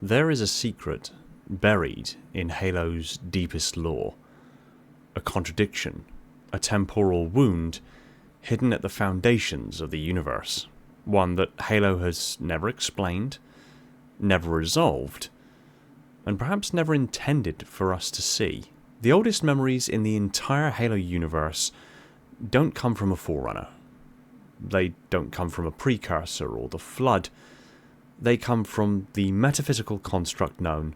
There is a secret buried in Halo's deepest lore, a contradiction, a temporal wound hidden at the foundations of the universe, one that Halo has never explained, never resolved, and perhaps never intended for us to see. The oldest memories in the entire Halo universe don't come from a Forerunner. They don't come from a precursor or the Flood. They come from the metaphysical construct known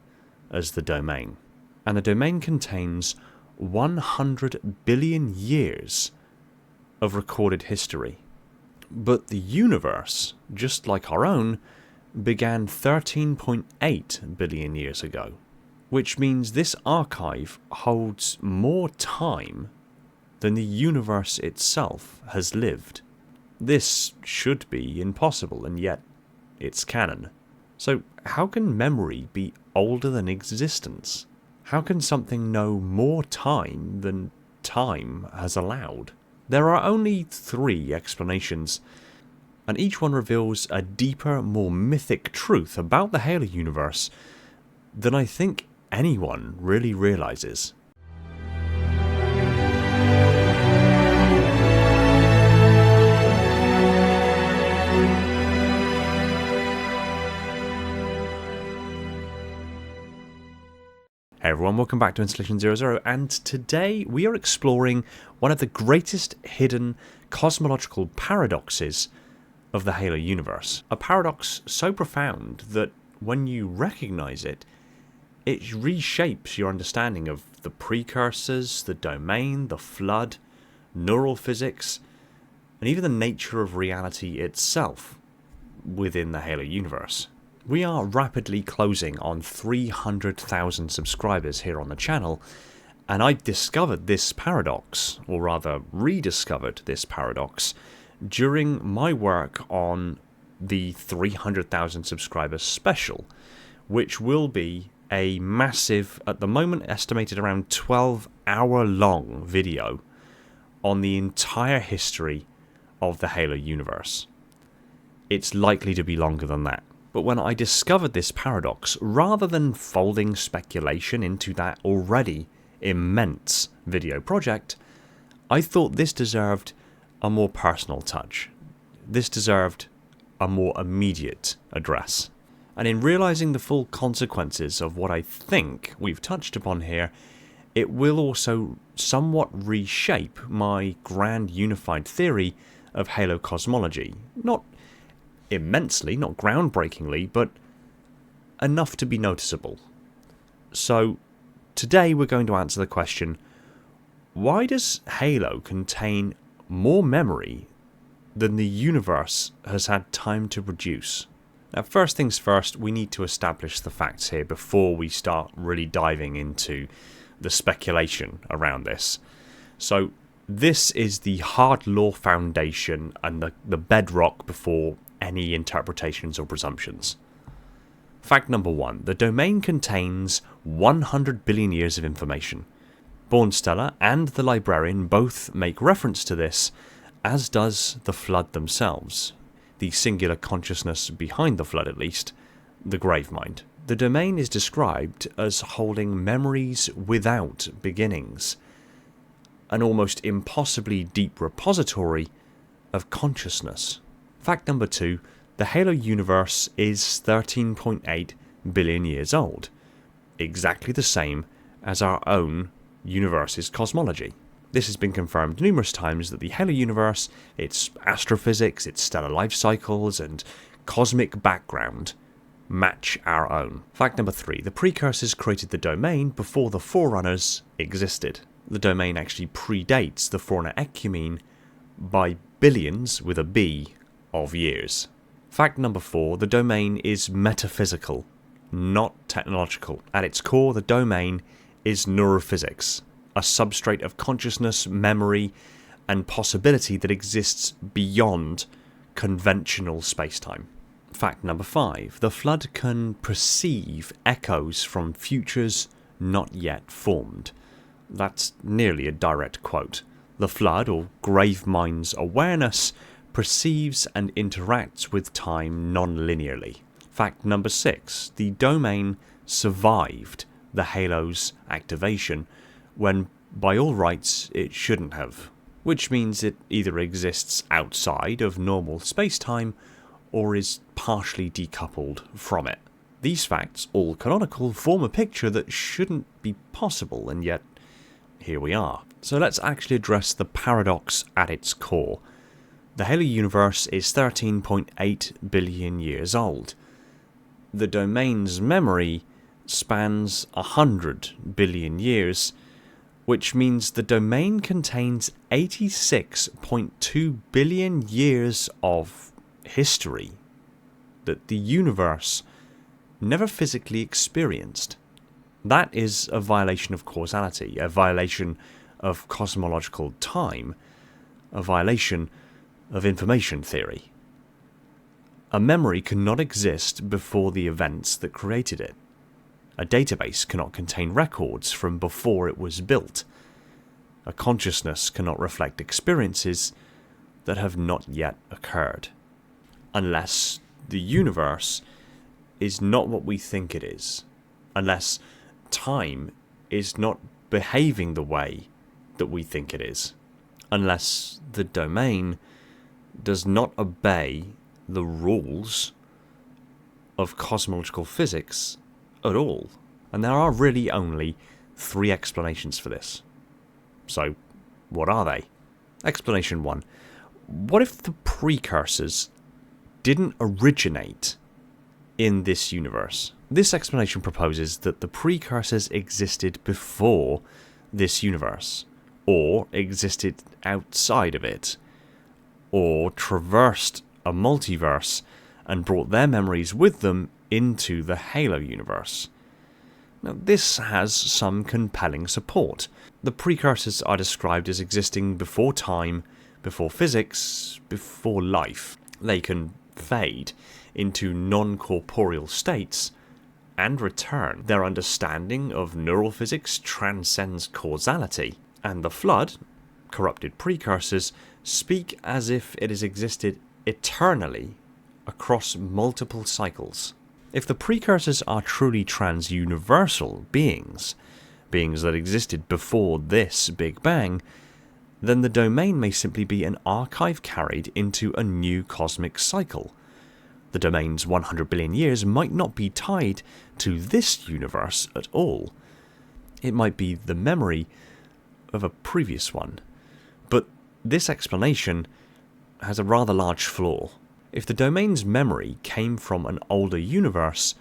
as the Domain. And the Domain contains 100 billion years of recorded history. But the universe, just like our own, began 13.8 billion years ago, which means this archive holds more time than the universe itself has lived. This should be impossible, and yet it's canon. So how can memory be older than existence? How can something know more time than time has allowed? There are only 3 explanations, and each one reveals a deeper, more mythic truth about the Halo universe than I think anyone really realizes. Hey everyone, welcome back to Installation 00, and today we are exploring one of the greatest hidden cosmological paradoxes of the Halo universe. A paradox so profound that when you recognize it, it reshapes your understanding of the precursors, the Domain, the Flood, neural physics, and even the nature of reality itself within the Halo universe. We are rapidly closing on 300,000 subscribers here on the channel, and I discovered this paradox, or rather rediscovered this paradox, during my work on the 300,000 subscribers special, which will be a massive, at the moment estimated around 12-hour-long video on the entire history of the Halo universe. It's likely to be longer than that. But when I discovered this paradox, rather than folding speculation into that already immense video project, I thought this deserved a more personal touch. This deserved a more immediate address. And in realizing the full consequences of what I think we've touched upon here, it will also somewhat reshape my grand unified theory of Halo cosmology. Not immensely, not groundbreakingly, but enough to be noticeable. So today we're going to answer the question, why does Halo contain more memory than the universe has had time to produce? Now, first things first, we need to establish the facts here before we start really diving into the speculation around this. So this is the hard law foundation and the bedrock before any interpretations or presumptions. Fact number 1. The Domain contains 100 billion years of information. Bornsteller and the Librarian both make reference to this, as does the Flood themselves, the singular consciousness behind the Flood at least, the Gravemind. The Domain is described as holding memories without beginnings, an almost impossibly deep repository of consciousness. Fact number 2, the Halo universe is 13.8 billion years old, exactly the same as our own universe's cosmology. This has been confirmed numerous times that the Halo universe, its astrophysics, its stellar life cycles, and cosmic background match our own. Fact number 3, the precursors created the Domain before the Forerunners existed. The Domain actually predates the Forerunner Ecumene by billions with a B of years. Fact number 4, the Domain is metaphysical, not technological. At its core, the Domain is neurophysics, a substrate of consciousness, memory, and possibility that exists beyond conventional spacetime. Fact number 5, the Flood can perceive echoes from futures not yet formed. That's nearly a direct quote. The Flood, or Gravemind's awareness, perceives and interacts with time non-linearly. Fact number 6. The domain survived the halo's activation when, by all rights, it shouldn't have, which means it either exists outside of normal space-time or is partially decoupled from it. These facts, all canonical, form a picture that shouldn't be possible, and yet here we are. So let's actually address the paradox at its core. The Halo universe is 13.8 billion years old. The domain's memory spans 100 billion years, which means the domain contains 86.2 billion years of history that the universe never physically experienced. That is a violation of causality, a violation of cosmological time, a violation of information theory. A memory cannot exist before the events that created it. A database cannot contain records from before it was built. A consciousness cannot reflect experiences that have not yet occurred. Unless the universe is not what we think it is. Unless time is not behaving the way that we think it is. Unless the domain does not obey the rules of cosmological physics at all. And there are really only 3 explanations for this. So, what are they? Explanation 1. What if the precursors didn't originate in this universe? This explanation proposes that the precursors existed before this universe, or existed outside of it, or traversed a multiverse and brought their memories with them into the Halo universe. Now, this has some compelling support. The precursors are described as existing before time, before physics, before life. They can fade into non-corporeal states and return. Their understanding of neural physics transcends causality, and the flood, corrupted precursors, speak as if it has existed eternally across multiple cycles. If the precursors are truly trans-universal beings that existed before this Big Bang, then the domain may simply be an archive carried into a new cosmic cycle. The domain's 100 billion years might not be tied to this universe at all. It might be the memory of a previous one. But this explanation has a rather large flaw. If the domain's memory came from an older universe,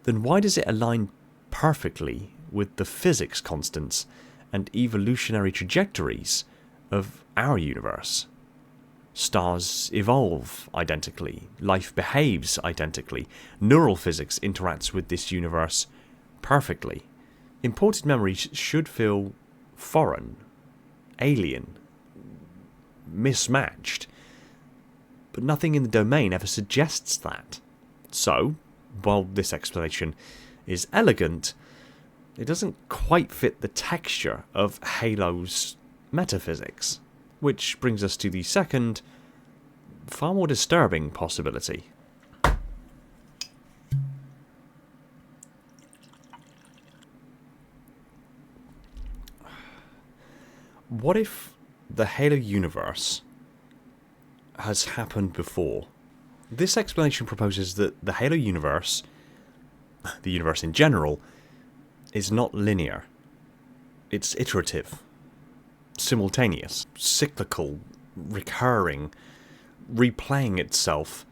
then why does it align perfectly with the physics constants and evolutionary trajectories of our universe? Stars evolve identically, life behaves identically, neural physics interacts with this universe perfectly. Imported memories should feel foreign, alien, mismatched, but nothing in the domain ever suggests that. So, while this explanation is elegant, it doesn't quite fit the texture of Halo's metaphysics. Which brings us to the second, far more disturbing possibility. What if the Halo universe has happened before? This explanation proposes that the Halo universe, the universe in general, is not linear. It's iterative, simultaneous, cyclical, recurring, replaying itself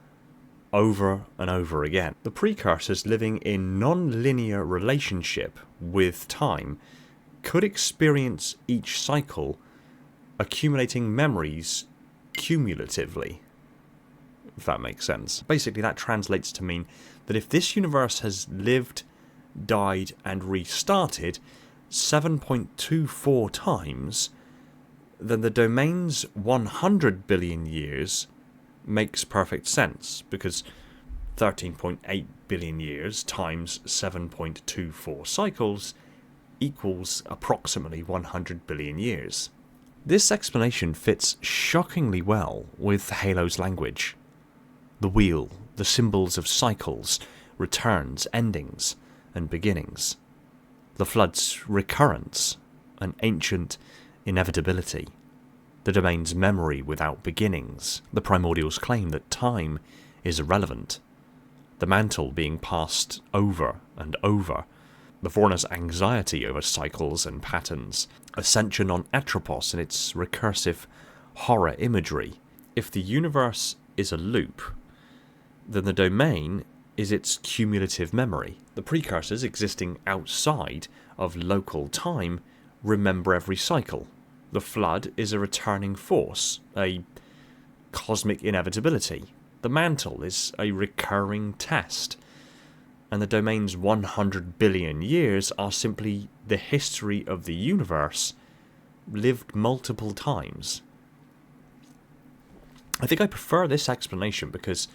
over and over again. The precursors living in non-linear relationship with time could experience each cycle accumulating memories cumulatively, if that makes sense. Basically, that translates to mean that if this universe has lived, died, and restarted 7.24 times, then the domain's 100 billion years makes perfect sense, because 13.8 billion years times 7.24 cycles equals approximately 100 billion years. This explanation fits shockingly well with Halo's language. The wheel, the symbols of cycles, returns, endings, and beginnings. The flood's recurrence, an ancient inevitability. The domain's memory without beginnings. The primordial's claim that time is irrelevant. The mantle being passed over and over. The foreigner's anxiety over cycles and patterns. Ascension on Atropos and its recursive horror imagery. If the universe is a loop, then the domain is its cumulative memory. The precursors existing outside of local time remember every cycle. The flood is a returning force, a cosmic inevitability. The mantle is a recurring test. And the domain's 100 billion years are simply the history of the universe lived multiple times. I think I prefer this explanation because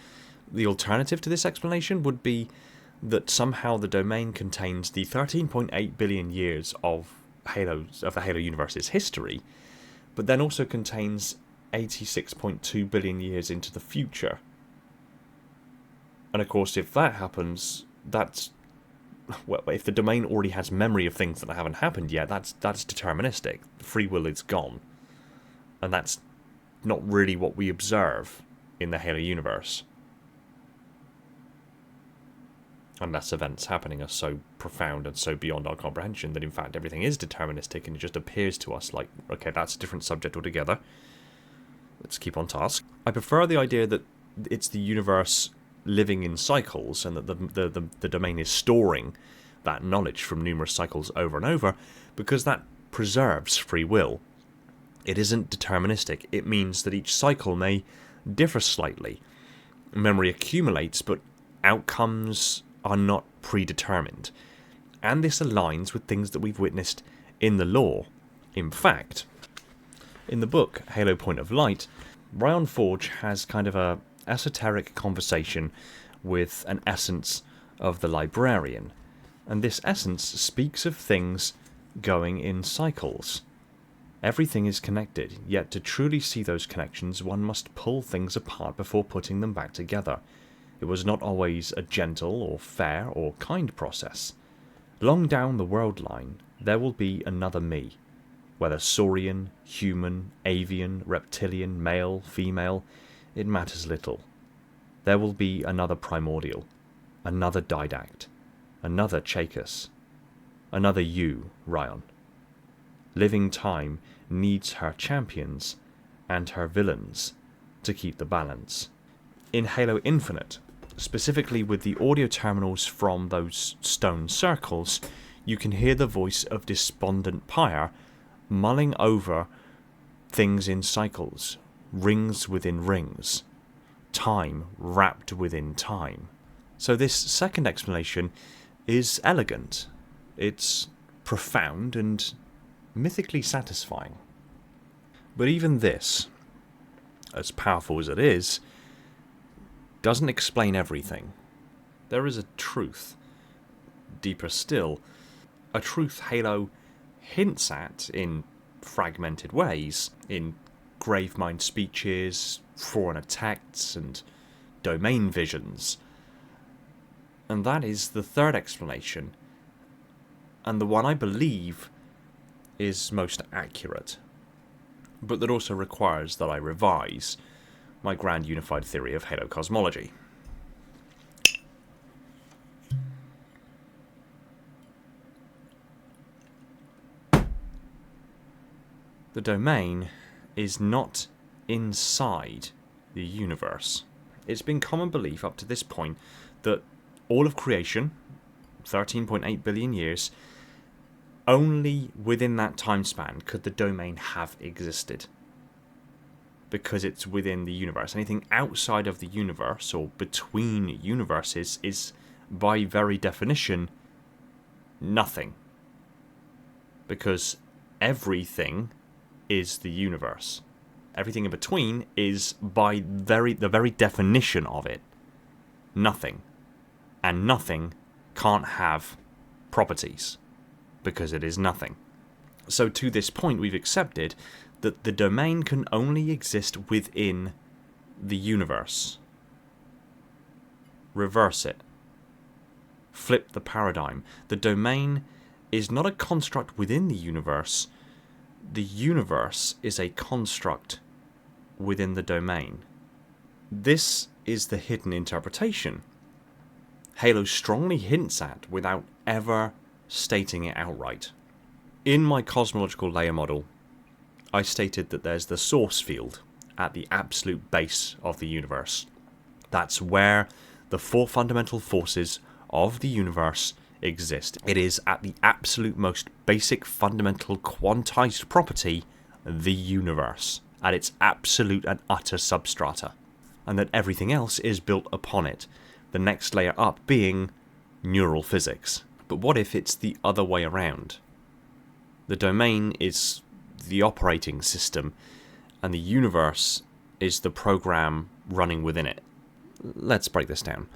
the alternative to this explanation would be that somehow the domain contains the 13.8 billion years of the Halo universe's history, but then also contains 86.2 billion years into the future. And of course, if that happens, if the domain already has memory of things that haven't happened yet, that's deterministic. Free will is gone. And that's not really what we observe in the Halo universe. Unless events happening are so profound and so beyond our comprehension that in fact everything is deterministic and it just appears to us like, okay, that's a different subject altogether. Let's keep on task. I prefer the idea that it's the universe living in cycles and that the domain is storing that knowledge from numerous cycles over and over, because that preserves free will. It isn't deterministic. It means that each cycle may differ slightly. Memory accumulates, but outcomes are not predetermined. And this aligns with things that we've witnessed in the lore. In fact, in the book Halo Point of Light, Ryan Forge has kind of a esoteric conversation with an essence of the librarian. And this essence speaks of things going in cycles. Everything is connected, yet to truly see those connections, one must pull things apart before putting them back together. It was not always a gentle or fair or kind process. Long down the world line, there will be another me. Whether saurian, human, avian, reptilian, male, female, it matters little. There will be another primordial, another didact, another Chakus, another you, Ryan. Living time needs her champions and her villains to keep the balance. In Halo Infinite, specifically with the audio terminals from those stone circles, you can hear the voice of despondent Pyre mulling over things in cycles, rings within rings, time wrapped within time. So this second explanation is elegant. It's profound and mythically satisfying. But even this, as powerful as it is, doesn't explain everything. There is a truth, deeper still, a truth Halo hints at in fragmented ways, in Gravemind speeches, foreigner texts, and domain visions. And that is the third explanation, and the one I believe is most accurate, but that also requires that I revise my grand unified theory of Halo cosmology. The domain is not inside the universe. It's been common belief up to this point that all of creation, 13.8 billion years, only within that time span could the domain have existed. Because it's within the universe. Anything outside of the universe or between universes is, by very definition, nothing. Because everything is the universe. Everything in between is, by the very definition of it, nothing. And nothing can't have properties, because it is nothing. So to this point we've accepted that the domain can only exist within the universe. reverse it. Flip the paradigm. The domain is not a construct within the universe. The universe is a construct within the domain. This is the hidden interpretation Halo strongly hints at without ever stating it outright. In my cosmological layer model, I stated that there's the source field at the absolute base of the universe. That's where the four fundamental forces of the universe exist. It is at the absolute most basic fundamental quantized property, the universe, at its absolute and utter substrata, and that everything else is built upon it, the next layer up being neural physics. But what if it's the other way around? The domain is the operating system, and the universe is the program running within it. Let's break this down.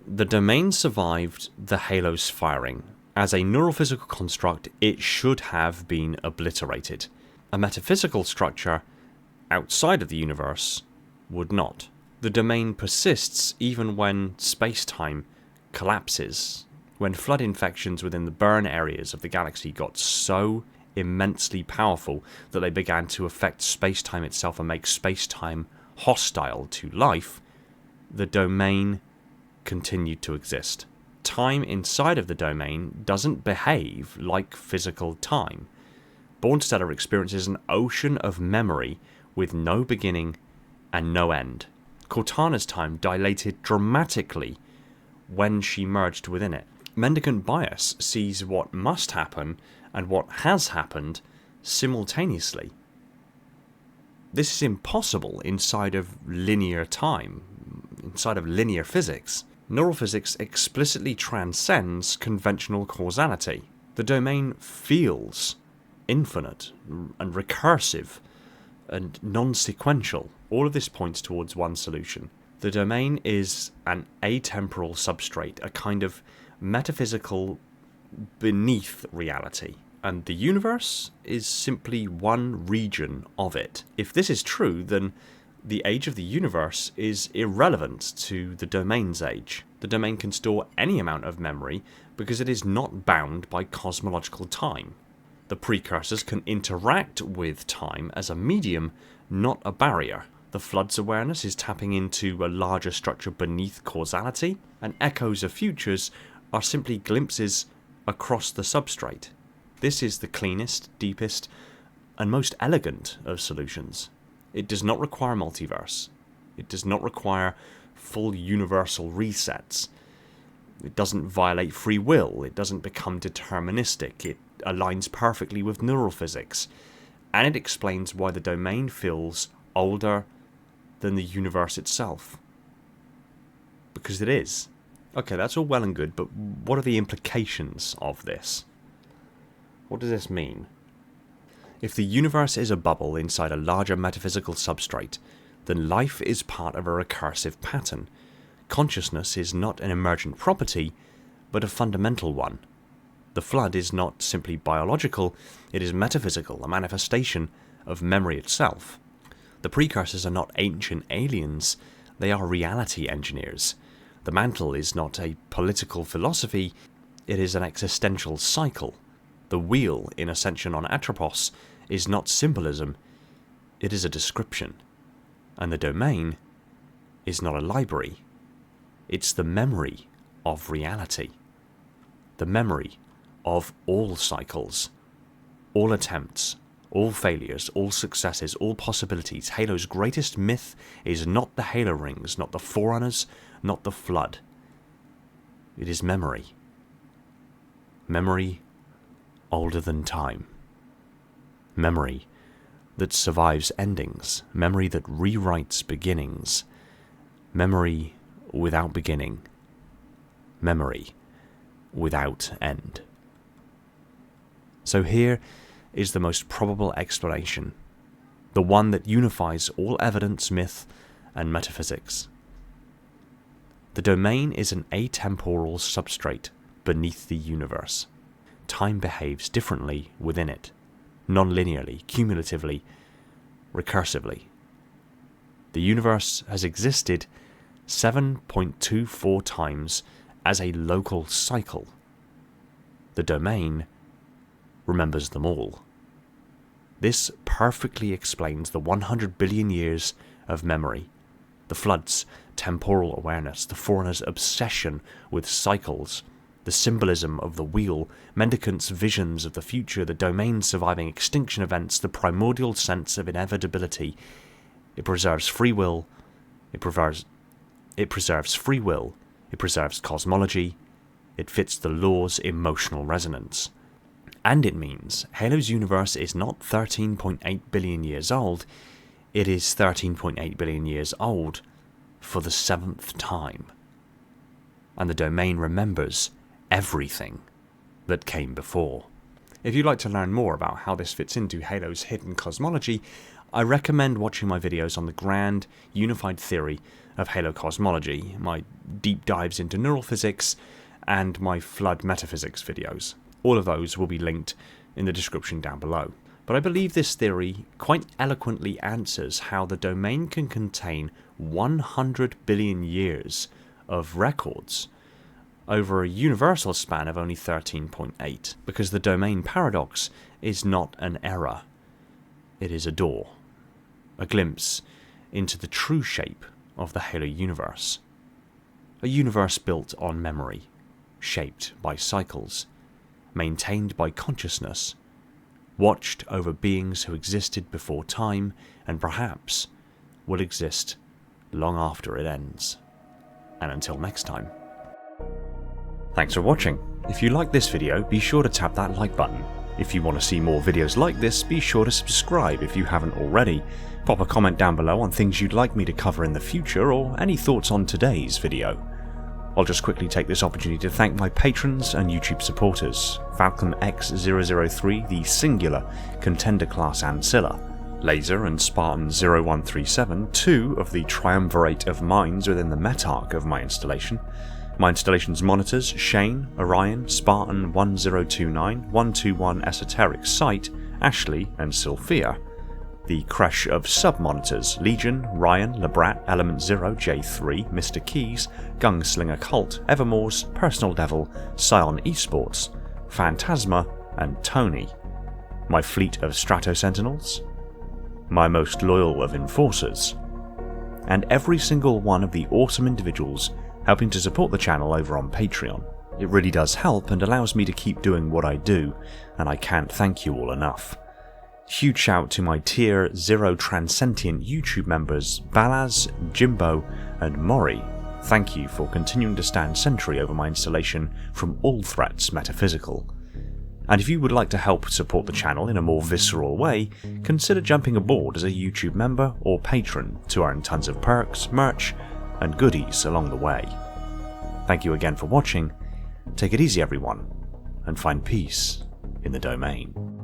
The domain survived the Halo's firing. As a neurophysical construct, it should have been obliterated. A metaphysical structure outside of the universe would not. The domain persists even when space-time collapses, when flood infections within the burn areas of the galaxy got so immensely powerful that they began to affect space-time itself and make space-time hostile to life. The domain continued to exist. Time inside of the domain doesn't behave like physical time. Bornstetter experiences an ocean of memory with no beginning and no end. Cortana's time dilated dramatically when she merged within it. Mendicant bias sees what must happen and what has happened simultaneously. This is impossible inside of linear time, inside of linear physics. Neural physics explicitly transcends conventional causality. The domain feels infinite and recursive and non-sequential. All of this points towards one solution. The domain is an atemporal substrate, a kind of metaphysical beneath reality, and the universe is simply one region of it. If this is true, then the age of the universe is irrelevant to the domain's age. The domain can store any amount of memory because it is not bound by cosmological time. The precursors can interact with time as a medium, not a barrier. The flood's awareness is tapping into a larger structure beneath causality, and echoes of futures are simply glimpses across the substrate. This is the cleanest, deepest, and most elegant of solutions. It does not require multiverse. It does not require full universal resets. It doesn't violate free will. It doesn't become deterministic. It aligns perfectly with neural physics. And it explains why the domain feels older than the universe itself. Because it is. Okay, that's all well and good, but what are the implications of this? What does this mean? If the universe is a bubble inside a larger metaphysical substrate, then life is part of a recursive pattern. Consciousness is not an emergent property, but a fundamental one. The flood is not simply biological, it is metaphysical, a manifestation of memory itself. The precursors are not ancient aliens, they are reality engineers. The mantle is not a political philosophy, it is an existential cycle. The wheel in Ascension on Atropos is not symbolism, it is a description. And the domain is not a library, it's the memory of reality. The memory of all cycles, all attempts, all failures, all successes, all possibilities. Halo's greatest myth is not the Halo rings, not the Forerunners, not the Flood. It is memory. Memory older than time. Memory that survives endings. Memory that rewrites beginnings. Memory without beginning. Memory without end. So here is the most probable explanation, the one that unifies all evidence, myth, and metaphysics. The domain is an atemporal substrate beneath the universe. Time behaves differently within it, non-linearly, cumulatively, recursively. The universe has existed 7.24 times as a local cycle. The domain remembers them all. This perfectly explains the 100 billion years of memory, the flood's temporal awareness, the foreigner's obsession with cycles, the symbolism of the wheel, mendicants' visions of the future, the domain surviving extinction events, the primordial sense of inevitability. It preserves free will, it preserves cosmology, it fits the law's emotional resonance. And it means Halo's universe is not 13.8 billion years old, it is 13.8 billion years old for the 7th time. And the domain remembers everything that came before. If you'd like to learn more about how this fits into Halo's hidden cosmology, I recommend watching my videos on the grand, unified theory of Halo cosmology, my deep dives into neural physics, and my flood metaphysics videos. All of those will be linked in the description down below. But I believe this theory quite eloquently answers how the domain can contain 100 billion years of records over a universal span of only 13.8, because the domain paradox is not an error. It is a door, a glimpse into the true shape of the Halo universe. A universe built on memory, shaped by cycles, maintained by consciousness, watched over beings who existed before time and perhaps will exist long after it ends. And until next time. Thanks for watching. If you like this video, be sure to tap that like button. If you want to see more videos like this, be sure to subscribe if you haven't already. Pop a comment down below on things you'd like me to cover in the future or any thoughts on today's video. I'll just quickly take this opportunity to thank my patrons and YouTube supporters: Falcon X003, the singular Contender class Ancilla, Laser and Spartan 0137, two of the triumvirate of minds within the metarch of my installation. My installation's monitors: Shane, Orion, Spartan 1029, 121 Esoteric Sight, Ashley and Sylphia. The creche of sub-monitors: Legion, Ryan, Labrat, Element 0, J3, Mr. Keys, Gunslinger Cult, Evermore's, Personal Devil, Scion Esports, Phantasma and Tony. My fleet of Strato Sentinels, my most loyal of Enforcers, and every single one of the awesome individuals helping to support the channel over on Patreon. It really does help and allows me to keep doing what I do, and I can't thank you all enough. Huge shout to my Tier 0 Transcendent YouTube members Balaz, Jimbo and Mori. Thank you for continuing to stand sentry over my installation from all threats metaphysical. And if you would like to help support the channel in a more visceral way, consider jumping aboard as a YouTube member or patron to earn tons of perks, merch and goodies along the way. Thank you again for watching, take it easy everyone, and find peace in the domain.